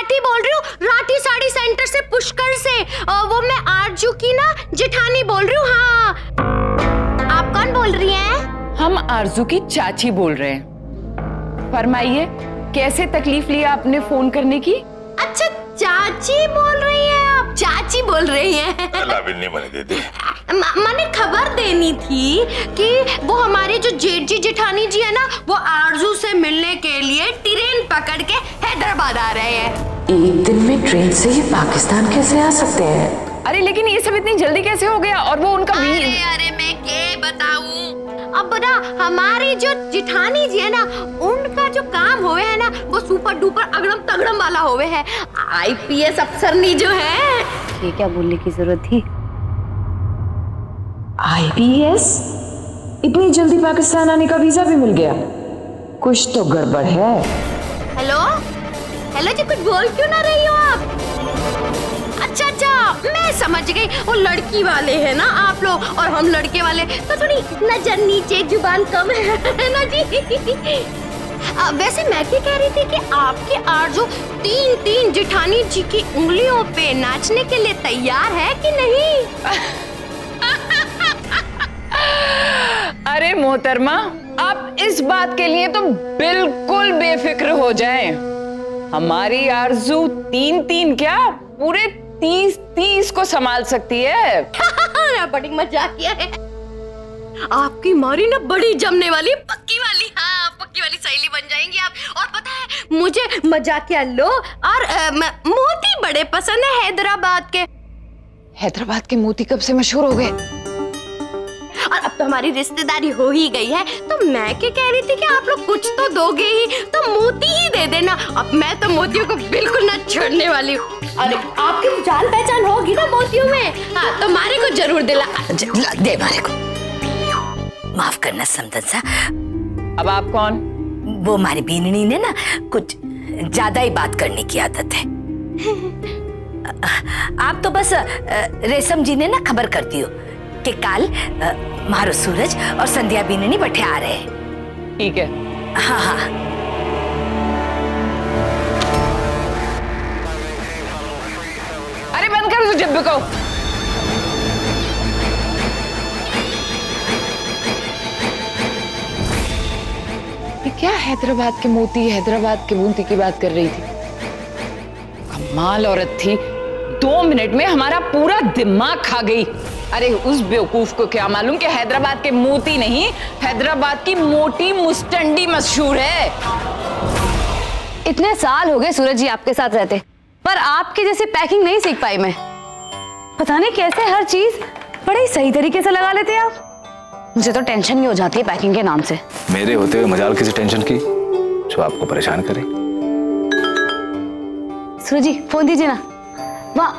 राठी बोल रही हूँ, राठी साड़ी सेंटर से, पुष्कर से। वो मैं आरजू की ना जेठानी बोल रही हूँ। हाँ, आप कौन बोल रही हैं? हम आरजू की चाची बोल रहे हैं। फरमाइए, कैसे तकलीफ लिया आपने फोन करने की? अच्छा, चाची बोल रही हैं आप? चाची बोल रही हैं? मैंने खबर देनी थी कि वो हमारे जो जेठ जी जेठानी जी है ना, वो आरजू से मिलने के लिए ट्रेन पकड़ के हैदराबाद आ रहे हैं। एक दिन में ट्रेन से ही पाकिस्तान कैसे आ सकते हैं? अरे लेकिन ये सब इतनी जल्दी कैसे हो गया? और वो उनका अरे मैं क्या बताऊं, अब ना हमारी जो जेठानी जी है ना, उनका जो काम होवे है ना, वो सुपर डुपर अगड़म तगड़म वाला होवे है। आईपीएस अफसरनी जो है। ये क्या बोलने की जरूरत थी? आईपीएस? इतनी जल्दी पाकिस्तान आने का वीजा भी मिल गया? कुछ तो गड़बड़ है। हेलो हेलो जी, कुछ बोल क्यों ना रही हो आप? अच्छा अच्छा, मैं समझ गई, वो लड़की वाले हैं ना आप लोग, और हम लड़के वाले, तो थोड़ी नजर नीचे जुबान कम है ना जी। वैसे मैं क्या कह रही थी कि आपके आरजू तीन तीन जेठानी जी की उंगलियों पे नाचने के लिए तैयार है कि नहीं? अरे मोहतरमा, आप इस बात के लिए तो बिल्कुल बेफिक्र हो जाएं। हमारी आरजू तीन तीन क्या, पूरे 30 को संभाल सकती है। बड़ी मजाक किया है आपकी। मारी ना बड़ी जमने वाली, पक्की वाली। हाँ, पक्की वाली सहेली बन जाएंगी आप। और पता है, मुझे मजाकिया लो और मोती बड़े पसंद है हैदराबाद के। हैदराबाद के मोती कब से मशहूर हो गए? और अब तो हमारी रिश्तेदारी हो ही गई है, तो मैं क्या कह रही थी कि आप लोग कुछ तो दोगे ही, तो मोती ही दे देना। अब मैं तो मोतियों को बिल्कुल ना छोड़ने वाली हूँ। अरे आपकी जान पहचान होगी ना मोतियों में। हाँ, तो मारे को जरूर दिला दे मारे को। माफ करना समदन सा। अब आप कौन? वो हमारी बीननी ने ना कुछ ज्यादा ही बात करने की आदत है। आप तो बस रेशम जी ने ना खबर कर दी हो कि कल मारो सूरज और संध्या बीननी बैठे आ रहे हैं। ठीक है। हाँ हाँ। अरे बंद कर दो जब्बे को। ये क्या हैदराबाद के मोती, हैदराबाद के मोती की बात कर रही थी? कमाल औरत थी, 2 मिनट में हमारा पूरा दिमाग खा गई। अरे उस बेवकूफ को क्या मालूम कि हैदराबाद के मोती नहीं, हैदराबाद की मोटी मुस्टंडी मशहूर है। इतने साल हो गए सूरज जी आपके साथ रहते, पर आपके जैसी पैकिंग नहीं सीख पाई मैं। पता नहीं कैसे हर चीज बड़े ही सही तरीके से लगा लेते हैं आप। मुझे तो टेंशन ही हो जाती है पैकिंग के नाम से। मेरे होते हुए मजाल किसी टेंशन की जो आपको परेशान करे। सूरज जी फोन दीजिए ना। वाह,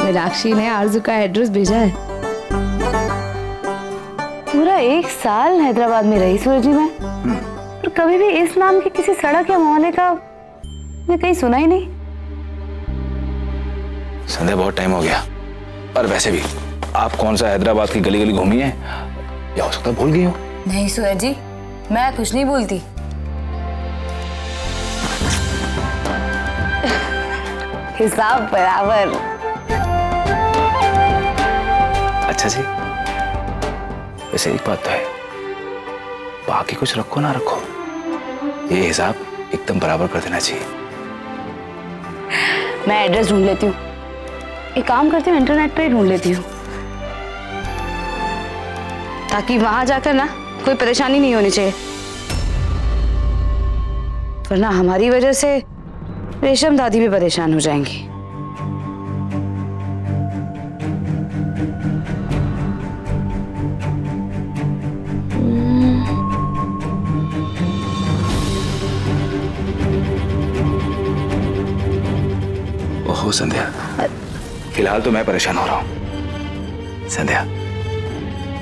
मीनाक्षी ने आरजू का एड्रेस भेजा है। पूरा 1 साल हैदराबाद में रही सूरज जी मैं, पर कभी भी इस नाम की किसी सड़क या मोहल्ले का मैं कहीं सुना ही नहीं। संध्या, बहुत टाइम हो गया। और वैसे भी आप कौन सा हैदराबाद की गली गली घूमी है, या हो सकता है भूल गई हो। नहीं सूरज जी, मैं कुछ नहीं भूलती। हिसाब बराबर। अच्छा जी, वैसे एक बात तो है, बाकी कुछ रखो ना रखो, ये हिसाब एकदम बराबर कर देना चाहिए। मैं एड्रेस ढूंढ लेती हूँ। एक काम करती हूँ, इंटरनेट पे ही ढूंढ लेती हूँ, ताकि वहां जाकर ना कोई परेशानी नहीं होनी चाहिए, वरना हमारी वजह से रेशम दादी भी परेशान हो जाएंगी। ओहो संध्या, फिलहाल तो मैं परेशान हो रहा हूं। संध्या,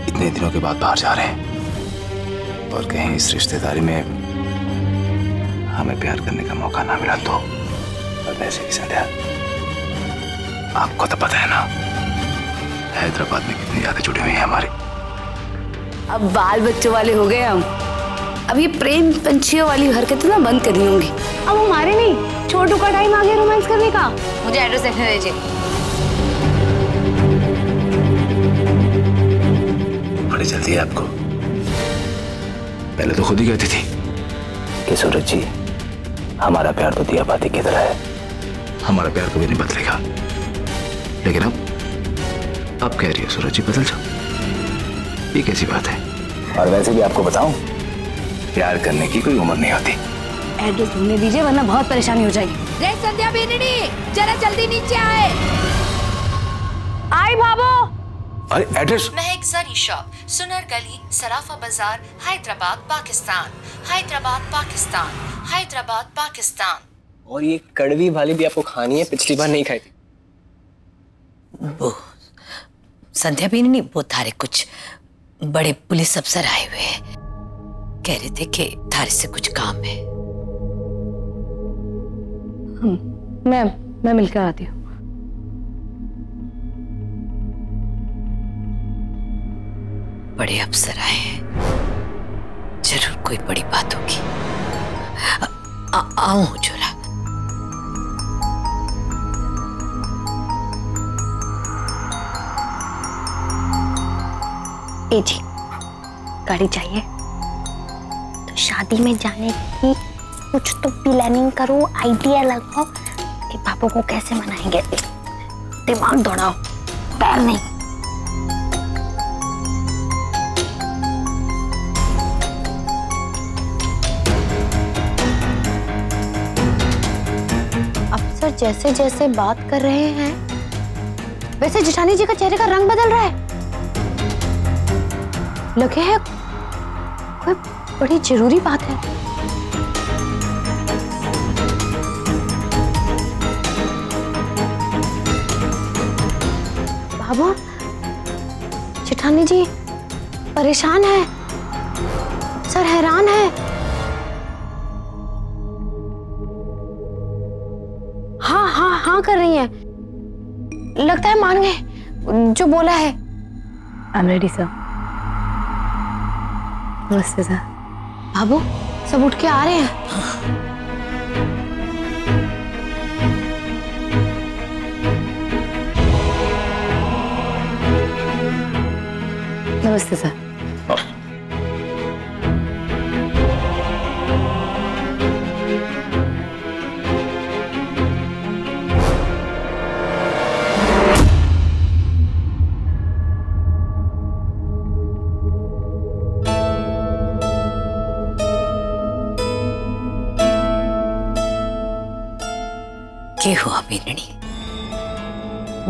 इतने दिनों के बाद बाहर जा रहे हैं और कहीं इस रिश्तेदारी में हमें प्यार करने का मौका ना मिला तो। और वैसे भी संध्या, आपको तो पता है ना, हैदराबाद में कितनी यादें जुड़ी हुई हैं हमारी। अब बाल बच्चों वाले हो गए हम। अब ये प्रेम पंछियों वाली हरकतें ना बंद करनी होंगी। अब हमारे नहीं, छोटू का टाइम आ गया रोमांस करने का। मुझे एड्रेस लिखने दीजिए। बड़ी जल्दी है आपको। पहले तो खुद ही कहती थी कि सूरज जी हमारा प्यार तो दिया बाती की तरह है, हमारा प्यार कभी नहीं बदलेगा। लेकिन अब कह रही है सूरज जी बदल जाओ। ये कैसी बात है? और वैसे भी आपको बताऊं, प्यार करने की कोई उम्र नहीं होती। एड्रेस ढूंढने दीजिए वरना बहुत परेशानी हो जाएगी। रे संध्या बेननी, जरा जल्दी नीचे आए। आई भाभो। अरे एड्रेस? महक जरी शॉप, सुनर गली, सराफा बाजार, हैदराबाद पाकिस्तान, हैदराबाद पाकिस्तान, हैदराबाद पाकिस्तान। और ये कड़वी वाली भी आपको खानी है, पिछली बार नहीं खाई थी। वो संध्या बेननी, वो थारे कुछ बड़े पुलिस अफसर आए हुए हैं, कह रहे थे कि थारे से कुछ काम है। मैं मिलकर आती हूँ। बड़े अफसर आए हैं, जरूर कोई बड़ी बात होगी। आओ जोरा। ए जी, गाड़ी चाहिए? तो शादी में जाने की कुछ तो प्लानिंग करो, आइडिया लगाओ कि पापा को कैसे मनाएंगे। दिमाग दौड़ाओ, पैर नहीं। अफसर जैसे जैसे बात कर रहे हैं वैसे जेठानी जी का चेहरे का रंग बदल रहा है। लगे है कोई बड़ी जरूरी बात है। बाबू, जेठानी जी परेशान है, सर हैरान है। हाँ हाँ हाँ कर रही हैं, लगता है मान गए जो बोला है। I am ready sir. नमस्ते सर। बाबू, सब उठ के आ रहे हैं। नमस्ते सर। क्या हुआ बेननी?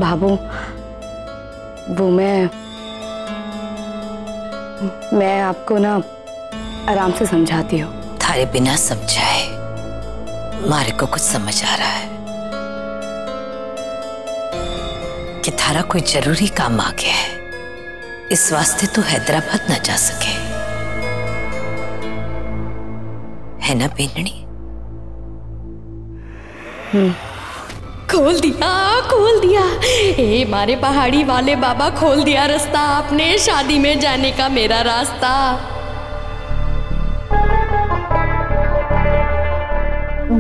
बाबू, वो मैं आपको ना आराम से समझाती हूँ। थारे बिना समझाए मारे को कुछ समझ आ रहा है कि थारा कोई जरूरी काम आ गया है, इस वास्ते तो हैदराबाद ना जा सके, है ना बेननी? खोल दिया ए मारे पहाड़ी वाले बाबा, खोल दिया रास्ता आपने, शादी में जाने का मेरा रास्ता।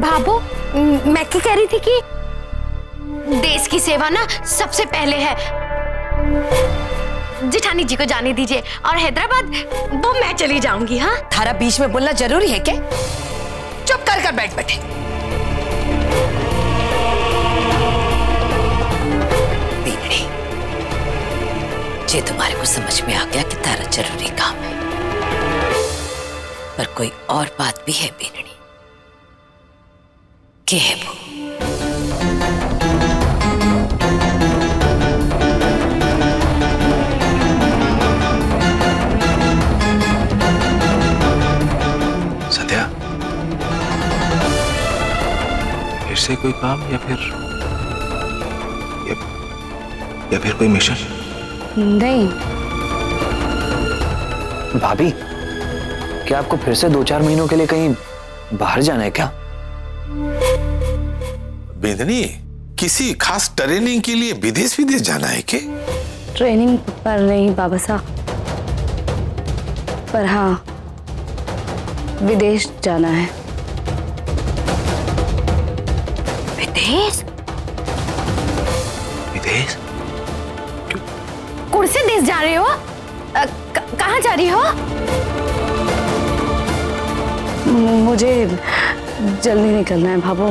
बाबू, मैं क्या कह रही थी कि देश की सेवा ना सबसे पहले है। जेठानी जी को जाने दीजिए और हैदराबाद वो मैं चली जाऊंगी। हाँ, थारा बीच में बोलना जरूरी है क्या? चुप कर बैठ बैठे। ये तुम्हारे को समझ में आ गया कि तारा जरूरी काम है, पर कोई और बात भी है बेननी। क्या है वो? संध्या, फिर से कोई काम या फिर कोई मिशन? नहीं भाभी, क्या आपको फिर से 2-4 महीनों के लिए कहीं बाहर जाना है क्या? बेननी, किसी खास ट्रेनिंग के लिए विदेश जाना है क्या? ट्रेनिंग पर नहीं बाबा साहब, पर हाँ विदेश जाना है। विदेश? विदेश? कौन से देश जा रहे हो? कहाँ जा रही हो? मुझे जल्दी निकलना है भाभो,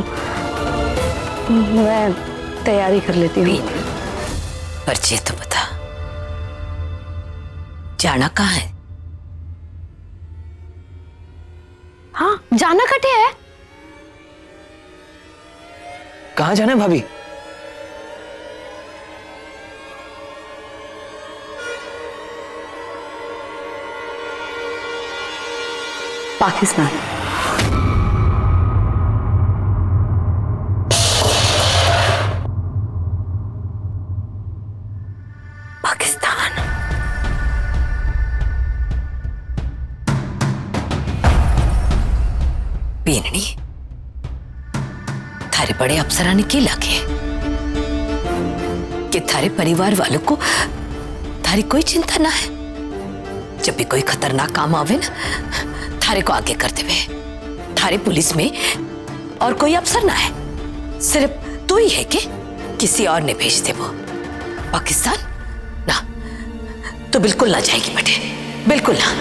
मैं तैयारी कर लेती हूँ। पर ये तो बता, जाना कहाँ है? हाँ, जाना कटे है। कहाँ जाना है भाभी? पाकिस्तान। पाकिस्तान? पीननी, थारे बड़े अफसराने के लगे कि थारे परिवार वालों को थारी कोई चिंता ना है। जब भी कोई खतरनाक काम आवे ना, थारे को आगे कर देवे। थारे पुलिस में और कोई अफसर ना है, सिर्फ तू ही है कि किसी और ने भेज दे वो पाकिस्तान। ना, तो बिल्कुल ना जाएगी बेटे, बिल्कुल ना।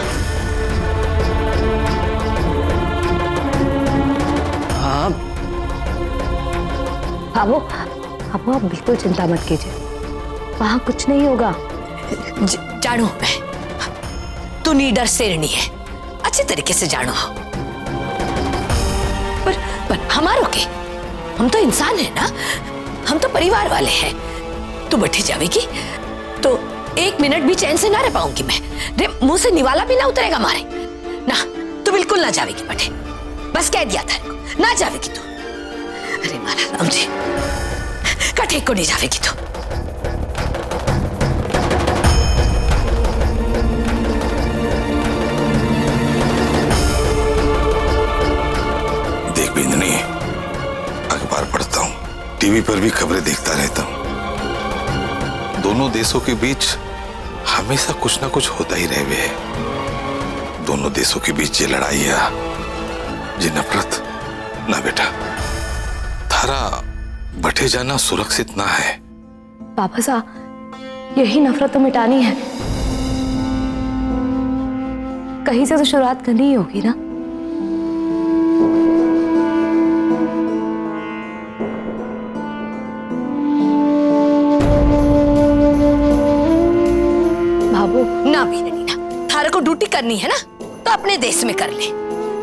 हाँ बाबू, आप बिल्कुल चिंता मत कीजिए, वहां कुछ नहीं होगा। जानो मैं, तू नीडर शेरनी है, अच्छे तरीके से जानो। पर हमारों के, हम तो इंसान है ना, हम तो परिवार वाले हैं। तू बैठी जावेगी तो एक मिनट भी चैन से ना रह पाऊंगी मैं। रे मुंह से निवाला भी ना उतरेगा मारे ना। तू बिल्कुल ना जावेगी बेटे, बस कह दिया था ना जावेगी तू। अरे मारा राम जी, कटे को नहीं जावेगी तू। देख बिंदनी, अखबार पढ़ता हूँ, टीवी पर भी खबरें देखता रहता हूँ। दोनों देशों के बीच हमेशा कुछ ना कुछ होता ही रहे है। दोनों देशों के बीच ये लड़ाई है, ये नफरत ना बेटा, थारा बटे जाना सुरक्षित ना है। पापा साहब, यही नफरत तो मिटानी है, कहीं से तो शुरुआत करनी ही होगी ना। ना भी नहीं ना, थारे को ड्यूटी करनी है ना तो अपने देश में कर ले।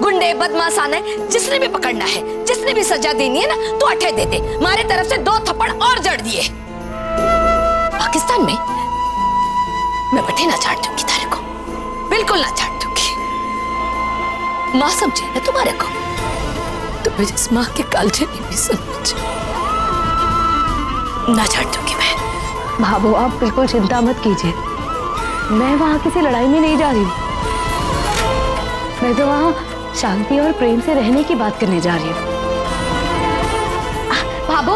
गुंडे बदमाश आना है, जिसने भी पकड़ना है, जिसने भी सजा देनी है ना, तो अठे दे दे। मारे तरफ से 2 थप्पड़ और जड़ दिए। पाकिस्तान में मैं बटे ना छाड़ दूंगी थारे को, बिल्कुल ना छाड़ दूंगी। माँ समझे ना तुम्हारे को, तुम्हें जिस माँ के कालजे नहीं भी समझ, ना छाड़ दूंगी मैं। भाभो, आप बिल्कुल चिंता मत कीजिए, मैं वहां किसी लड़ाई में नहीं जा रही हूँ। मैं तो वहां शांति और प्रेम से रहने की बात करने जा रही हूँ। बाबो,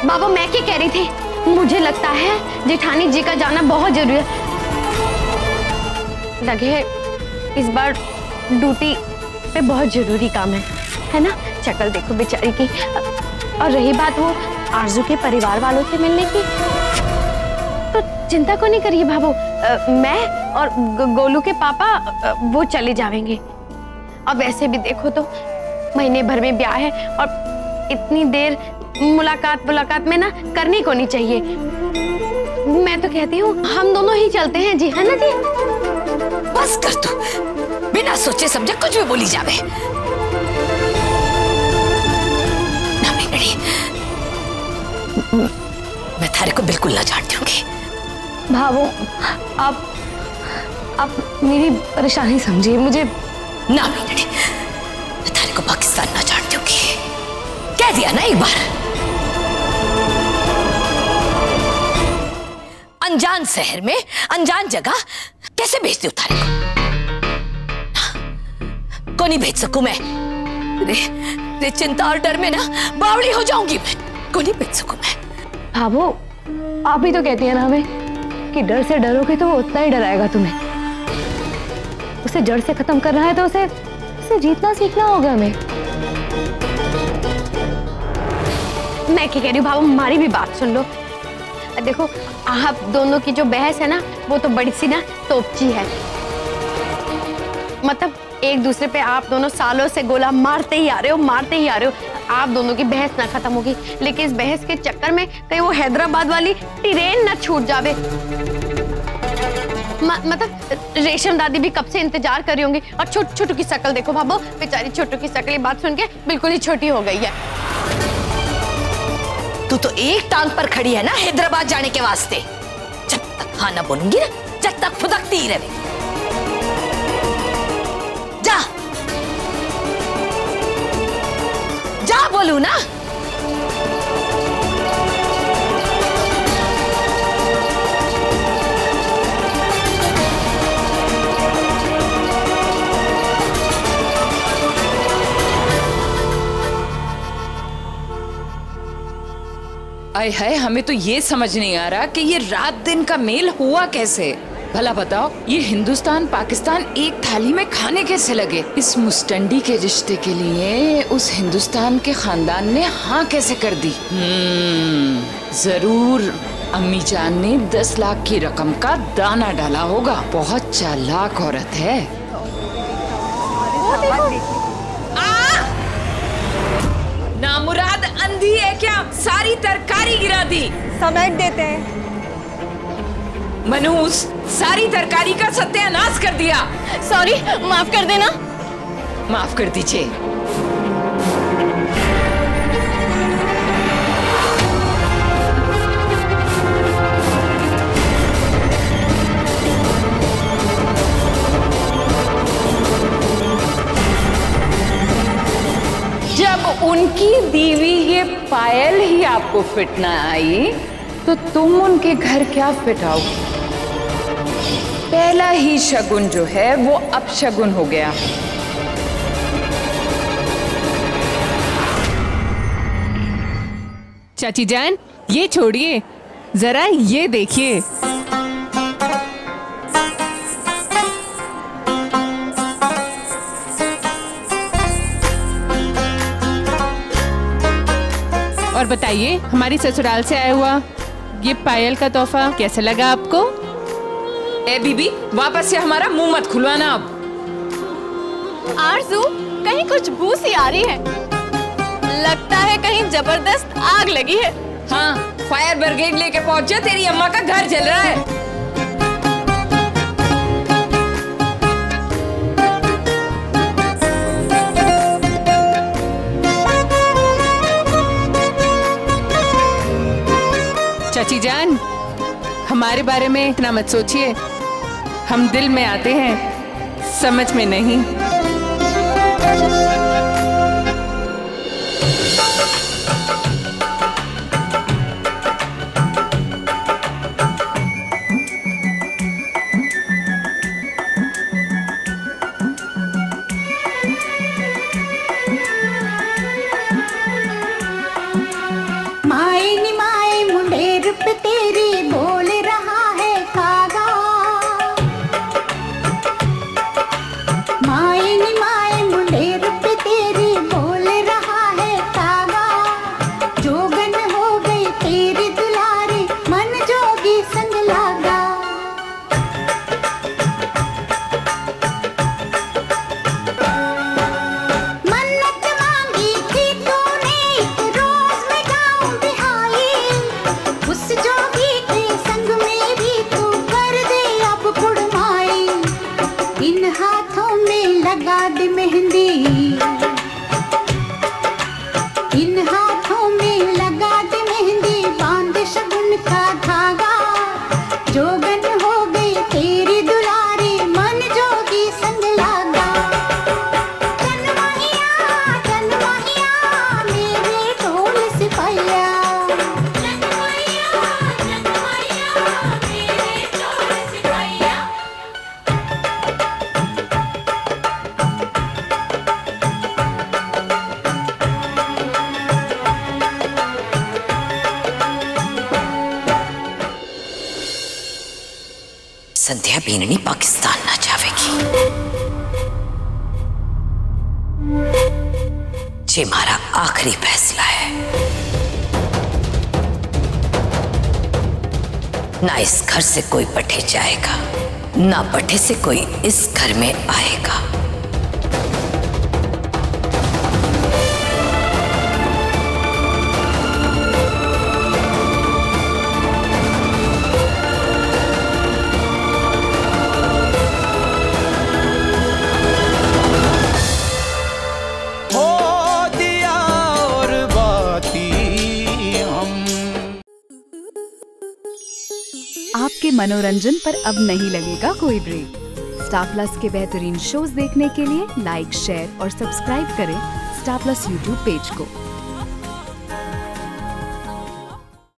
बाबो, मैं क्या कह रही थी, मुझे लगता है जेठानी जी का जाना बहुत जरूरी है। लगे इस बार ड्यूटी पे बहुत जरूरी काम है ना? शक्ल देखो बेचारी की। और रही बात वो आरजू के परिवार वालों से मिलने की, तो चिंता को नहीं करिए भाभो, मैं और गोलू के पापा वो चले जाएंगे। और वैसे भी देखो तो महीने भर में ब्याह है, और इतनी देर मुलाकात में ना करनी को नहीं चाहिए। मैं तो कहती हूँ हम दोनों ही चलते हैं जी, है ना जी? बस कर तू, बिना सोचे समझे कुछ भी बोली जावे। ना मेरी, मैं थारे को बिल्कुल ना जान दूंगी। भाभो, आप मेरी परेशानी समझिए। मुझे ना मेरी, मैं थारे को पाकिस्तान ना जान दूंगी, कह दिया ना एक बार। अनजान शहर में अनजान जगह कैसे भेज दूं थारे को? को नहीं भेज सकूं मैं। रे चिंता और डर में ना बावड़ी हो जाऊंगी मैं, को नहीं भेज सकूं मैं। भाभो, आप ही तो कहती है ना हमें कि डर से डरोगे तो वो उतना ही डराएगा तुम्हें। उसे जड़ से खत्म करना है तो उसे जीतना सीखना होगा हमें। मैं क्या कह रही हूँ बाबू, हमारी भी बात सुन लो। देखो आप दोनों की जो बहस है ना, वो तो बड़ी सी ना तोपची है। मतलब एक दूसरे पे आप दोनों सालों से गोला मारते ही आ रहे हो। आप दोनों की बहस ना खत्म होगी, लेकिन इस बहस के चक्कर में कहीं वो हैदराबाद वाली ट्रेन ना छूट जावे। मतलब रेशम दादी भी कब से इंतजार कर रही होंगी। और छोटू की शक्ल देखो भाभो, बेचारी छोटू की शक्ल, बात सुन के बिल्कुल ही छोटी हो गई है। तू तो एक टांग पर खड़ी है ना हैदराबाद जाने के वास्ते। जब तक हाँ ना बोलूंगी ना, जब तक फुदकती ही रहे। जा बोलू ना। आय हाय, हमें तो ये समझ नहीं आ रहा कि ये रात दिन का मेल हुआ कैसे। भला बताओ, ये हिंदुस्तान पाकिस्तान एक थाली में खाने कैसे लगे? इस मुस्टंडी के रिश्ते के लिए उस हिंदुस्तान के खानदान ने हाँ कैसे कर दी? जरूर अम्मी जान ने 10 लाख की रकम का दाना डाला होगा। बहुत चालाक औरत है। नामुराद अंधी है क्या? सारी तरकारी गिरा दी। समेट देते हैं। मनहूस, सारी तरकारी का सत्यानाश कर दिया। सॉरी, माफ कर देना। माफ कर दीजिए। जब उनकी दीवी ये पायल ही आपको फिट ना आई तो तुम उनके घर क्या फिट आओगी? पहला ही शगुन जो है वो अपशगुन हो गया। चाची जान, ये छोड़िए, जरा ये देखिए। और बताइए, हमारी ससुराल से आया हुआ ये पायल का तोहफा कैसा लगा आपको? ए बीबी, वापस से हमारा मुंह मत खुलवाना अब। आरज़ू, कहीं कुछ बू सी आ रही है। लगता है कहीं जबरदस्त आग लगी है। हाँ, फायर ब्रिगेड लेके पहुंचे, तेरी अम्मा का घर जल रहा है। चाची जान, हमारे बारे में इतना मत सोचिए। हम दिल में आते हैं, समझ में नहीं। तेरी बोल रहा है कागा, माए नी माए मुंडे रूप संध्या बीननी पाकिस्तान ना जावेगी। ये हमारा आखिरी फैसला है। ना इस घर से कोई पठे जाएगा, ना पठे से कोई इस घर में आएगा। आपके मनोरंजन पर अब नहीं लगेगा कोई ब्रेक। स्टार प्लस के बेहतरीन शोज देखने के लिए लाइक, शेयर और सब्सक्राइब करें स्टार प्लस यूट्यूब पेज को।